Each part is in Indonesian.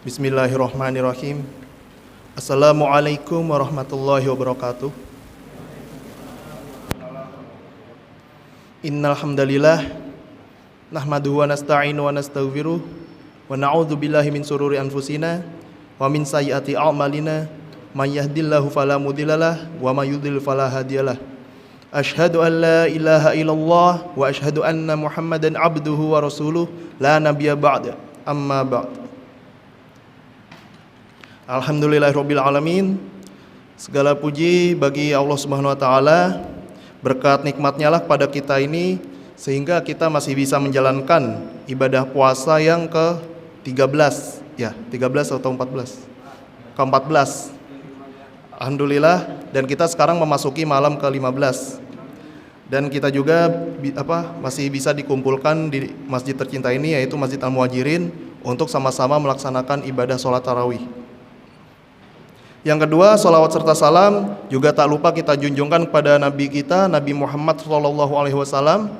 Bismillahirrahmanirrahim. Assalamualaikum warahmatullahi wabarakatuh. Innal hamdalillah nahmaduhu wa nasta'inu wa nastaghfiruh wa na'udzu billahi min sururi anfusina wa min sayyiati a'malina may yahdihillahu fala mudhillalah wa may yudhlil fala hadiyalah. Asyhadu an la ilaha illallah wa asyhadu anna Muhammadan abduhu wa rasuluh la nabiyya ba'da. Amma ba'd. Alhamdulillahirabbil alamin. Segala puji bagi Allah Subhanahu wa taala. Berkat nikmatnya lah pada kita ini sehingga kita masih bisa menjalankan ibadah puasa yang ke-13 ya, 13 atau 14? Ke-14. Alhamdulillah, dan kita sekarang memasuki malam ke-15. Dan kita juga masih bisa dikumpulkan di masjid tercinta ini, yaitu Masjid Al-Muhajirin, untuk sama-sama melaksanakan ibadah sholat tarawih. Yang kedua, sholawat serta salam juga tak lupa kita junjungkan kepada Nabi kita, Nabi Muhammad SAW,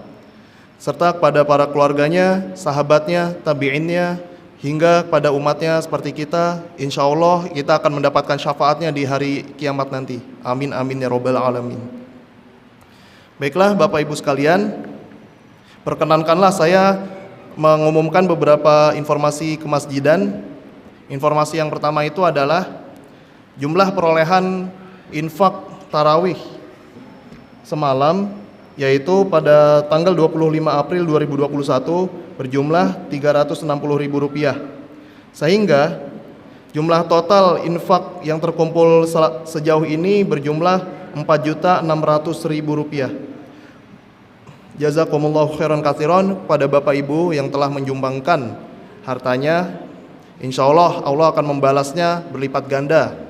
serta kepada para keluarganya, sahabatnya, tabi'innya, hingga pada umatnya seperti kita. Insya Allah kita akan mendapatkan syafaatnya di hari kiamat nanti. Amin amin ya robbal alamin. Baiklah Bapak Ibu sekalian, perkenankanlah saya mengumumkan beberapa informasi kemasjidan. Informasi yang pertama itu adalah jumlah perolehan infak tarawih semalam, yaitu pada tanggal 25 April 2021 berjumlah Rp360.000, sehingga jumlah total infak yang terkumpul sejauh ini berjumlah Rp4.600.000. Jazakumullahu khairan katsiran pada Bapak Ibu yang telah menyumbangkan hartanya. Insya Allah Allah akan membalasnya berlipat ganda.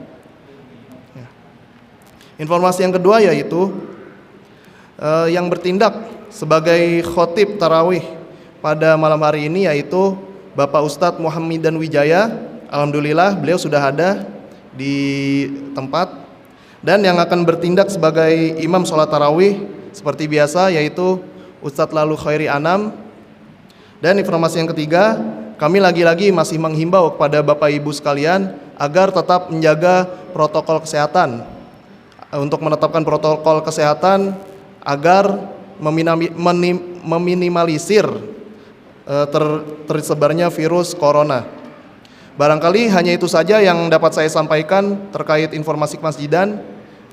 Informasi yang kedua yaitu yang bertindak sebagai khotib tarawih pada malam hari ini yaitu Bapak Ustadz Muhammidan Wijaya. Alhamdulillah beliau sudah ada di tempat, dan yang akan bertindak sebagai imam sholat tarawih seperti biasa yaitu Ustadz Lalu Khairi Anam. Dan informasi yang ketiga, kami lagi-lagi masih menghimbau kepada Bapak Ibu sekalian agar tetap menjaga protokol kesehatan, untuk menetapkan protokol kesehatan agar meminimalisir tersebarnya virus corona. Barangkali hanya itu saja yang dapat saya sampaikan terkait informasi kemasjidan.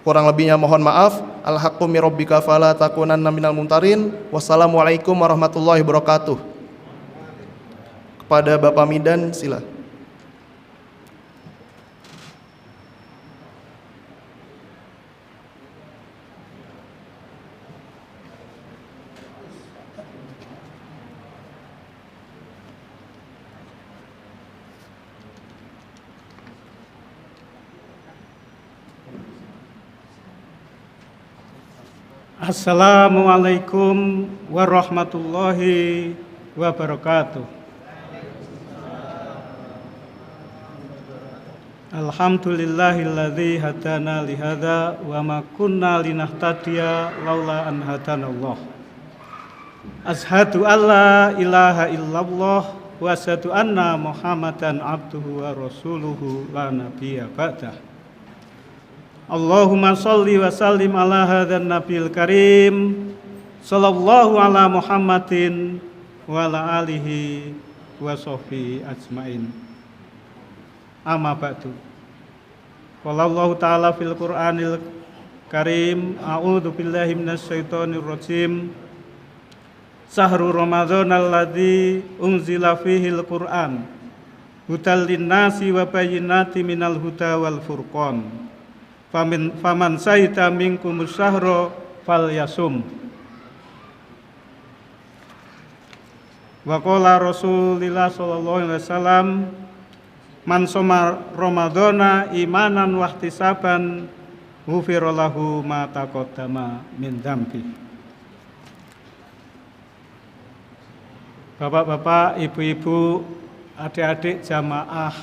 Kurang lebihnya mohon maaf. Al-haqqu mir rabbika fala takunanna minal mumtarin. Wassalamualaikum warahmatullahi wabarakatuh. Kepada Bapak Midan sila. Assalamualaikum warahmatullahi wabarakatuh. Alhamdulillahilladzi hadana lihadza wa ma kunna linahtadiya laula an hadanallah. Asyhadu alla ilaha illallah wa asyhadu anna Muhammadan abduhu wa rasuluhu la nabiyya ba'dah. Allahumma sholli wa sallim ala hadzal nabiyil karim sallallahu ala Muhammadin wa ala alihi wa sahbihi ajmain. Amma ba'du. Qala Allah ta'ala fil Qur'anil Karim, a'udzu billahi minasy syaithanir rajim. Syahrul Ramadan alladzi unzila fihil Qur'an hudal linnasi wa bayyinatin minal huda wal furqan. Faman syahida minkum syahra falyasum. Wa qala Rasulullah sallallahu alaihi wasallam, man shoma ramadhana imanan wa ihtisaban ghufira lahu ma taqaddama min dzambi. Bapak-bapak, ibu-ibu, adik-adik jamaah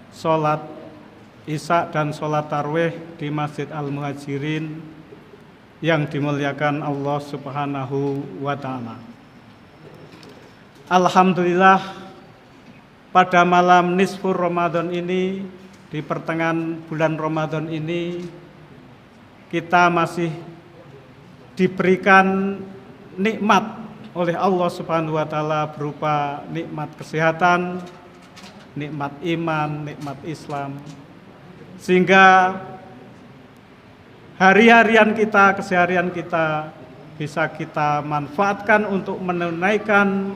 salat Isya dan sholat tarawih di Masjid Al-Muhajirin yang dimuliakan Allah Subhanahu wa ta'ala. Alhamdulillah, pada malam nisfur Ramadan ini, di pertengahan bulan Ramadan ini, kita masih diberikan nikmat oleh Allah Subhanahu wa taala berupa nikmat kesehatan, nikmat iman, nikmat Islam. Sehingga hari-harian kita, keseharian kita bisa kita manfaatkan untuk menunaikan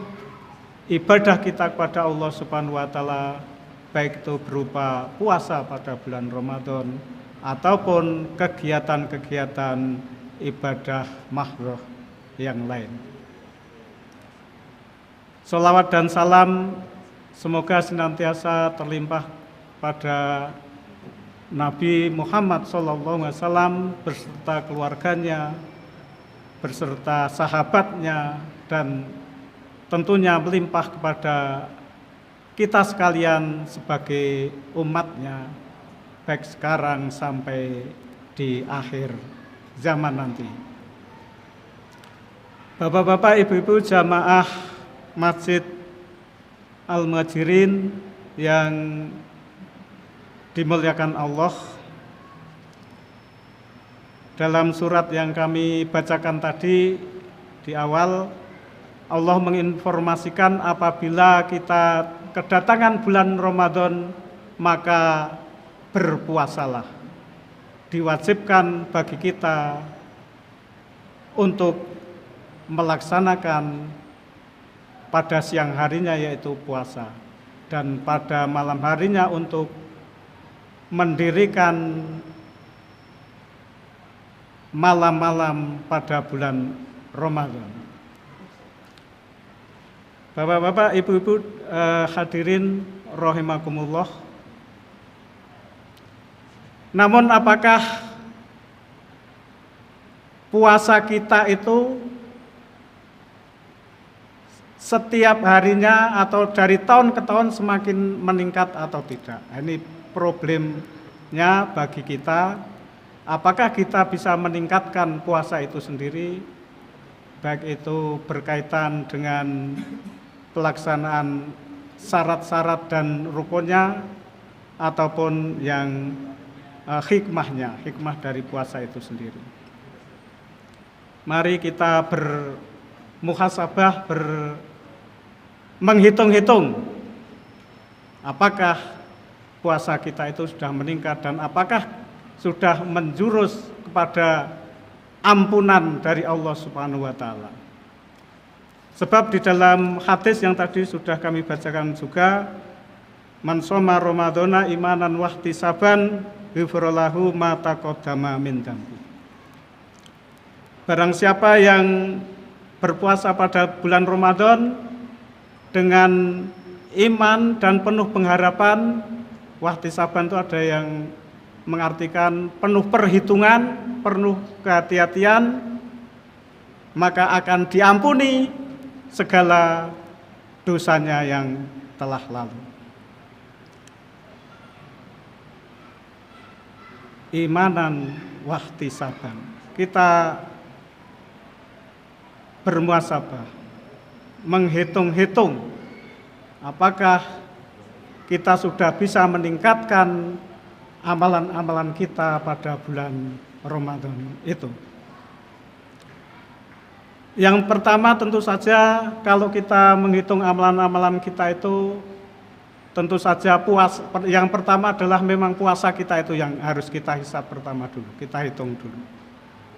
ibadah kita kepada Allah Subhanahu wa taala, baik itu berupa puasa pada bulan Ramadan ataupun kegiatan-kegiatan ibadah mahdoh yang lain. Sholawat dan salam semoga senantiasa terlimpah pada Nabi Muhammad SAW beserta keluarganya, beserta sahabatnya, dan tentunya melimpah kepada kita sekalian sebagai umatnya, baik sekarang sampai di akhir zaman nanti. Bapak-bapak, ibu-ibu jamaah Masjid Al-Muhajirin yang dimuliakan Allah, dalam surat yang kami bacakan tadi di awal, Allah menginformasikan apabila kita kedatangan bulan Ramadan maka berpuasalah. Diwajibkan bagi kita untuk melaksanakan pada siang harinya yaitu puasa, dan pada malam harinya untuk mendirikan malam-malam pada bulan Ramadan. Bapak-bapak, ibu-ibu hadirin rahimakumullah. Namun apakah puasa kita itu setiap harinya atau dari tahun ke tahun semakin meningkat atau tidak? Ini problemnya bagi kita. Apakah kita bisa meningkatkan puasa itu sendiri, baik itu berkaitan dengan pelaksanaan syarat-syarat dan rukunnya, ataupun yang hikmah dari puasa itu sendiri. Mari kita bermuhasabah, menghitung-hitung apakah puasa kita itu sudah meningkat dan apakah sudah menjurus kepada ampunan dari Allah Subhanahu wa taala. Sebab di dalam hadis yang tadi sudah kami bacakan juga, man shoma ramadhana imanan wahtisaban ghufrallahu ma taqaddama min dzambi. Barang siapa yang berpuasa pada bulan Ramadan dengan iman dan penuh pengharapan, wahtisaban itu ada yang mengartikan penuh perhitungan, penuh kehati-hatian, maka akan diampuni segala dosanya yang telah lalu. Imanan wahtisaban, kita bermuhasabah, menghitung-hitung apakah kita sudah bisa meningkatkan amalan-amalan kita pada bulan Ramadan itu. Yang pertama tentu saja kalau kita menghitung amalan-amalan kita itu, tentu saja yang pertama adalah memang puasa kita itu yang harus kita hisab pertama dulu, kita hitung dulu.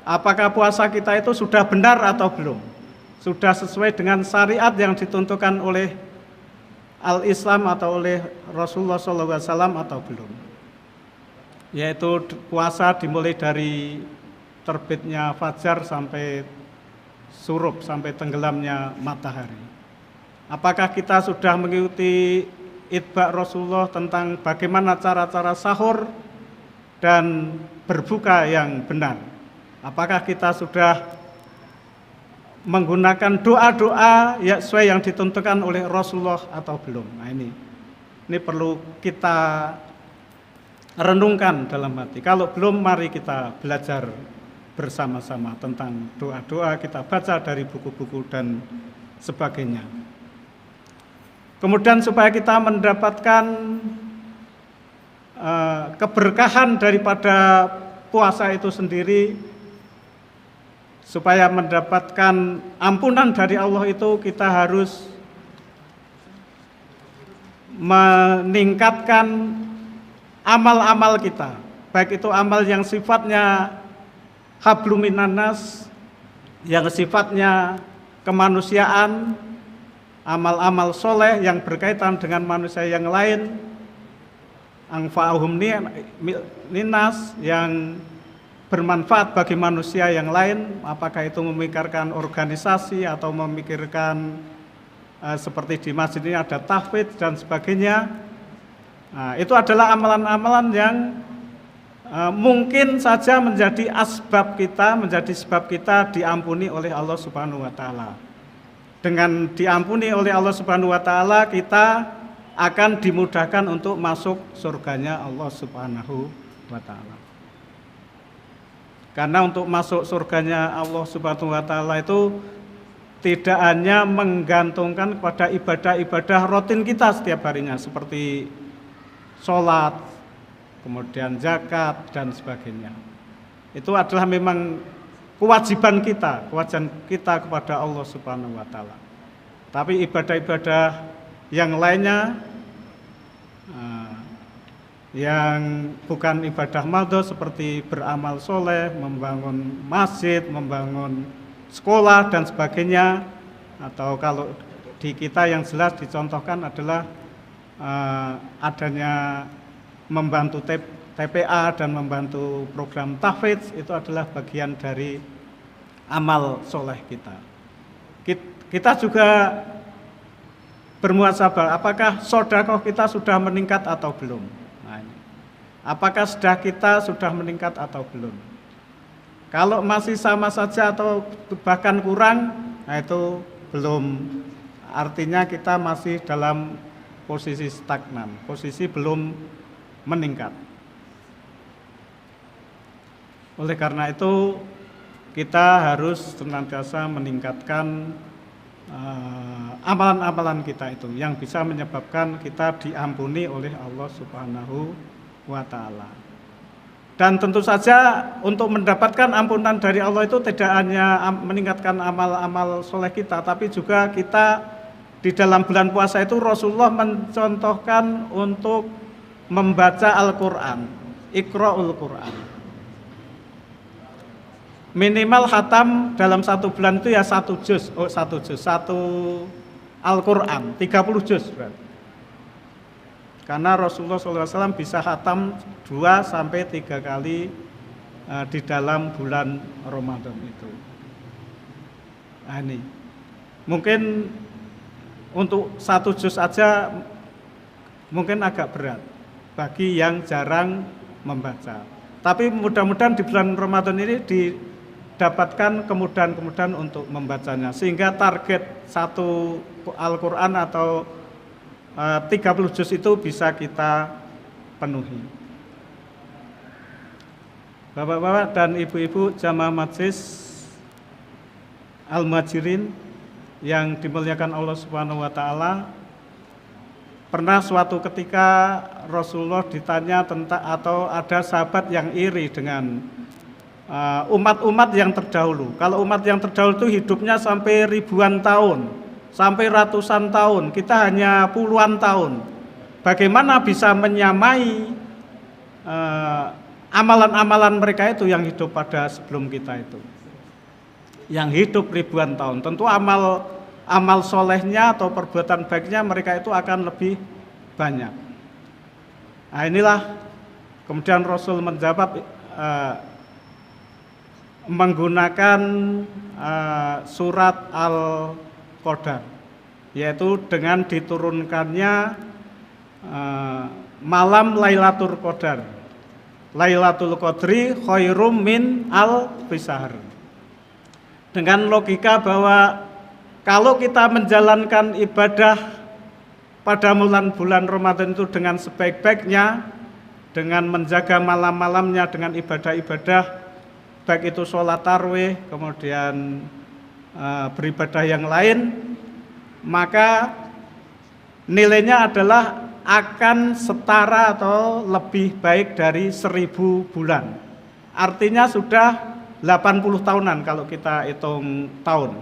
Apakah puasa kita itu sudah benar atau belum? Sudah sesuai dengan syariat yang ditentukan oleh Al-Islam atau oleh Rasulullah SAW atau belum? Yaitu puasa dimulai dari terbitnya fajar sampai surup, sampai tenggelamnya matahari. Apakah kita sudah mengikuti itba Rasulullah tentang bagaimana cara-cara sahur dan berbuka yang benar? Apakah kita sudah menggunakan doa-doa ya sesuai yang ditentukan oleh Rasulullah atau belum? Nah, ini perlu kita renungkan dalam hati. Kalau belum, mari kita belajar bersama-sama tentang doa-doa, kita baca dari buku-buku dan sebagainya. Kemudian supaya kita mendapatkan keberkahan daripada puasa itu sendiri, supaya mendapatkan ampunan dari Allah itu kita harus meningkatkan amal-amal kita, baik itu amal yang sifatnya hablum minannas, yang sifatnya kemanusiaan, amal-amal soleh yang berkaitan dengan manusia yang lain, anfa'uhum linnas, yang bermanfaat bagi manusia yang lain, apakah itu memikirkan organisasi atau memikirkan seperti di masjid ini ada tahfidz dan sebagainya. Nah, itu adalah amalan-amalan yang mungkin saja menjadi sebab kita diampuni oleh Allah Subhanahu wa taala. Dengan diampuni oleh Allah Subhanahu wa taala, kita akan dimudahkan untuk masuk surganya Allah Subhanahu wa taala. Karena untuk masuk surganya Allah Subhanahu wa taala itu tidak hanya menggantungkan kepada ibadah-ibadah rutin kita setiap harinya seperti sholat, kemudian zakat dan sebagainya. Itu adalah memang kewajiban kita kepada Allah Subhanahu wa taala. Tapi ibadah-ibadah yang lainnya yang bukan ibadah madho seperti beramal soleh, membangun masjid, membangun sekolah dan sebagainya, atau kalau di kita yang jelas dicontohkan adalah adanya membantu TPA dan membantu program tahfidz, itu adalah bagian dari amal soleh kita. Kita juga bermuhasabah, apakah sedekah kita sudah meningkat atau belum? Nah, ini. Apakah sedekah kita sudah meningkat atau belum? Kalau masih sama saja atau bahkan kurang, nah itu belum, artinya kita masih dalam posisi stagnan, posisi belum meningkat. Oleh karena itu kita harus senantiasa meningkatkan amalan-amalan kita itu yang bisa menyebabkan kita diampuni oleh Allah Subhanahu wa taala. Dan tentu saja untuk mendapatkan ampunan dari Allah itu tidak hanya meningkatkan amal-amal soleh kita, tapi juga kita di dalam bulan puasa itu Rasulullah mencontohkan untuk membaca Al-Quran, Iqra'ul Quran. Minimal khatam dalam satu bulan itu ya satu Al-Quran, 30 juz berarti. Karena Rasulullah SAW bisa khatam 2-3 kali di dalam bulan Ramadan itu. Nah ini, mungkin untuk 1 juz aja mungkin agak berat bagi yang jarang membaca. Tapi mudah-mudahan di bulan Ramadan ini didapatkan kemudahan-kemudahan untuk membacanya, sehingga target 1 Al-Quran atau 30 juz itu bisa kita penuhi. Bapak-bapak dan ibu-ibu jamaah majelis Al-Muhajirin yang dimuliakan Allah Subhanahu wa taala, pernah suatu ketika Rasulullah ditanya tentang, atau ada sahabat yang iri dengan umat-umat yang terdahulu. Kalau umat yang terdahulu itu hidupnya sampai ribuan tahun, sampai ratusan tahun, kita hanya puluhan tahun. Bagaimana bisa menyamai amalan-amalan mereka itu yang hidup pada sebelum kita itu, yang hidup ribuan tahun? Tentu amal solehnya atau perbuatan baiknya mereka itu akan lebih banyak. Nah inilah kemudian Rasul menjawab menggunakan surat Al-Qadar, yaitu dengan diturunkannya malam Lailatul Qadar. Lailatul Qadri khairum min al-fisahar. Dengan logika bahwa kalau kita menjalankan ibadah pada bulan Ramadan itu dengan sebaik-baiknya, dengan menjaga malam-malamnya dengan ibadah-ibadah, baik itu sholat tarawih, kemudian beribadah yang lain, maka nilainya adalah akan setara atau lebih baik dari 1000 bulan. Artinya sudah 80 tahunan kalau kita hitung tahun.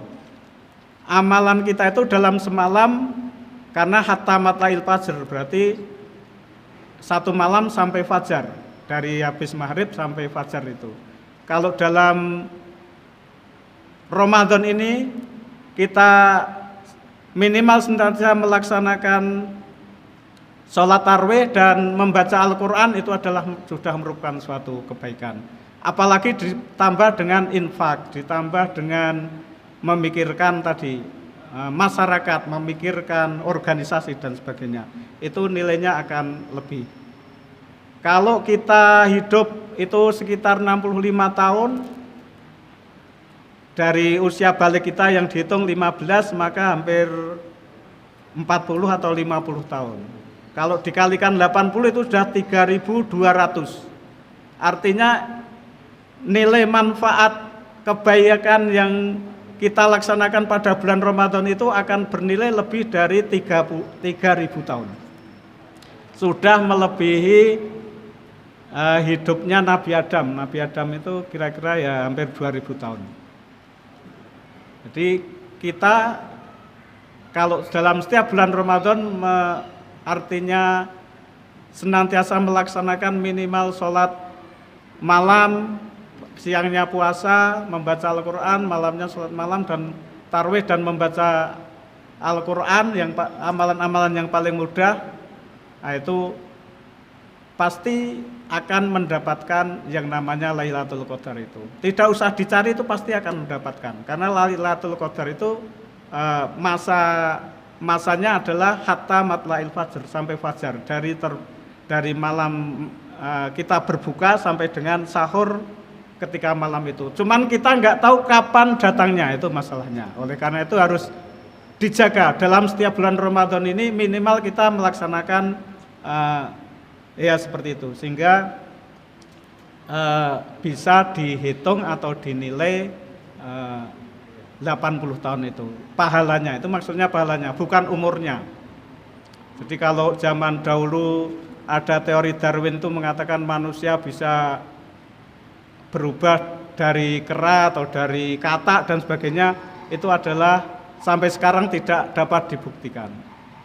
Amalan kita itu dalam semalam, karena hatta matlail fajr, berarti satu malam sampai fajar, dari habis maghrib sampai fajar itu. Kalau dalam Ramadan ini kita minimal senantiasa melaksanakan sholat tarawih dan membaca Al-Quran, itu adalah sudah merupakan suatu kebaikan. Apalagi ditambah dengan infak, ditambah dengan memikirkan tadi masyarakat, memikirkan organisasi dan sebagainya, itu nilainya akan lebih. Kalau kita hidup itu sekitar 65 tahun, dari usia balik kita yang dihitung 15, maka hampir 40 atau 50 tahun. Kalau dikalikan 80 itu sudah 3.200. Artinya nilai manfaat kebaikan yang kita laksanakan pada bulan Ramadan itu akan bernilai lebih dari 3.000 tahun. Sudah melebihi hidupnya Nabi Adam. Nabi Adam itu kira-kira ya hampir 2.000 tahun. Jadi kita kalau dalam setiap bulan Ramadan artinya senantiasa melaksanakan minimal sholat malam, siangnya puasa, membaca Al-Quran, malamnya sholat malam dan tarawih dan membaca Al-Quran, yang amalan-amalan yang paling mudah, nah itu pasti akan mendapatkan yang namanya Lailatul Qadar itu. Tidak usah dicari, itu pasti akan mendapatkan. Karena Lailatul Qadar itu masanya adalah hatta matla'il fajr, sampai fajar, dari malam kita berbuka sampai dengan sahur ketika malam itu. Cuman kita nggak tahu kapan datangnya, itu masalahnya. Oleh karena itu harus dijaga dalam setiap bulan Ramadan ini, minimal kita melaksanakan ya seperti itu, sehingga bisa dihitung atau dinilai 80 tahun itu pahalanya. Itu maksudnya pahalanya, bukan umurnya. Jadi kalau zaman dahulu ada teori Darwin itu mengatakan manusia bisa berubah dari kera atau dari katak dan sebagainya, itu adalah sampai sekarang tidak dapat dibuktikan.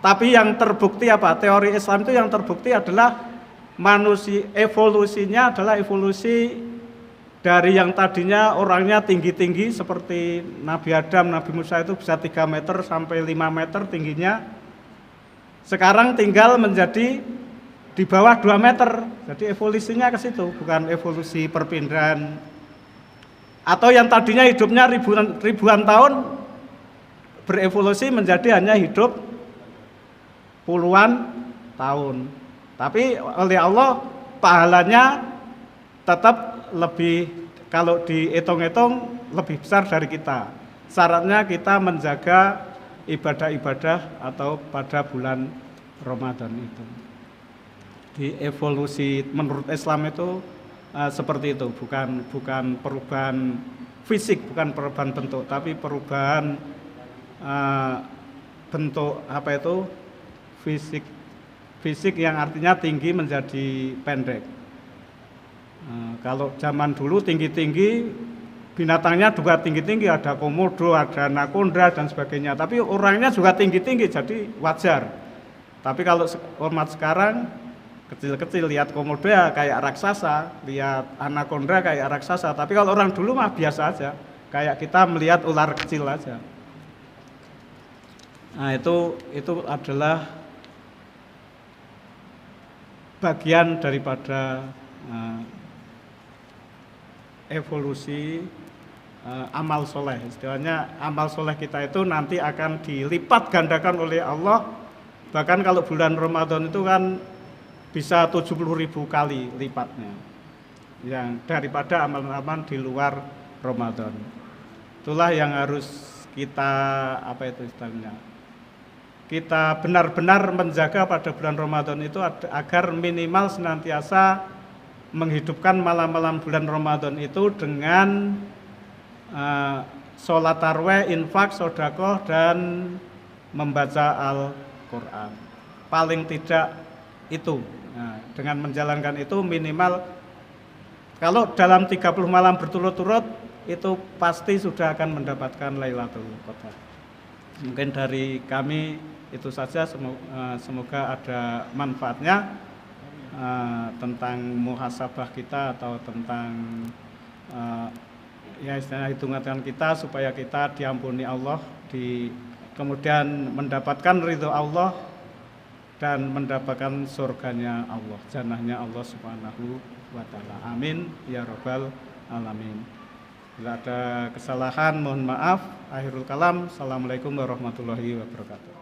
Tapi yang terbukti apa? Teori Islam itu yang terbukti adalah manusia, evolusinya adalah evolusi dari yang tadinya orangnya tinggi-tinggi seperti Nabi Adam, Nabi Musa itu bisa 3 meter sampai 5 meter tingginya. Sekarang tinggal menjadi di bawah 2 meter. Jadi evolusinya ke situ, bukan evolusi perpindahan. Atau yang tadinya hidupnya ribuan tahun berevolusi menjadi hanya hidup puluhan tahun. Tapi oleh Allah pahalanya tetap lebih, kalau dihitung-hitung lebih besar dari kita. Syaratnya kita menjaga ibadah-ibadah atau pada bulan Ramadan itu. Di evolusi menurut Islam itu seperti itu, bukan perubahan fisik, bukan perubahan bentuk, tapi perubahan bentuk apa itu fisik yang artinya tinggi menjadi pendek. Kalau zaman dulu tinggi-tinggi, binatangnya juga tinggi-tinggi, ada komodo, ada anaconda dan sebagainya. Tapi orangnya juga tinggi-tinggi, jadi wajar. Tapi kalau umat sekarang kecil-kecil, lihat komodo ya kayak raksasa, lihat anaconda kayak raksasa. Tapi kalau orang dulu mah biasa aja, kayak kita melihat ular kecil aja. Nah itu adalah bagian daripada evolusi amal soleh. Istilahnya amal soleh kita itu nanti akan dilipat gandakan oleh Allah. Bahkan kalau bulan Ramadan itu kan bisa 70.000 kali lipatnya yang daripada amal-amal di luar Ramadan. Itulah yang harus kita kita benar-benar menjaga pada bulan Ramadan itu agar minimal senantiasa menghidupkan malam-malam bulan Ramadan itu dengan sholat tarawih, infak, sedekah dan membaca Al-Quran. paling tidak itu. Nah, dengan menjalankan itu minimal kalau dalam 30 malam berturut-turut itu pasti sudah akan mendapatkan Lailatul Qadar. Mungkin dari kami itu saja, semoga ada manfaatnya tentang muhasabah kita atau tentang ya istilahnya hitungan kita supaya kita diampuni Allah, kemudian mendapatkan ridho Allah dan mendapatkan surganya Allah, jannahnya Allah Subhanahu wa ta'ala. Amin ya rabbal alamin. Bila ada kesalahan mohon maaf. Akhirul kalam. Assalamualaikum warahmatullahi wabarakatuh.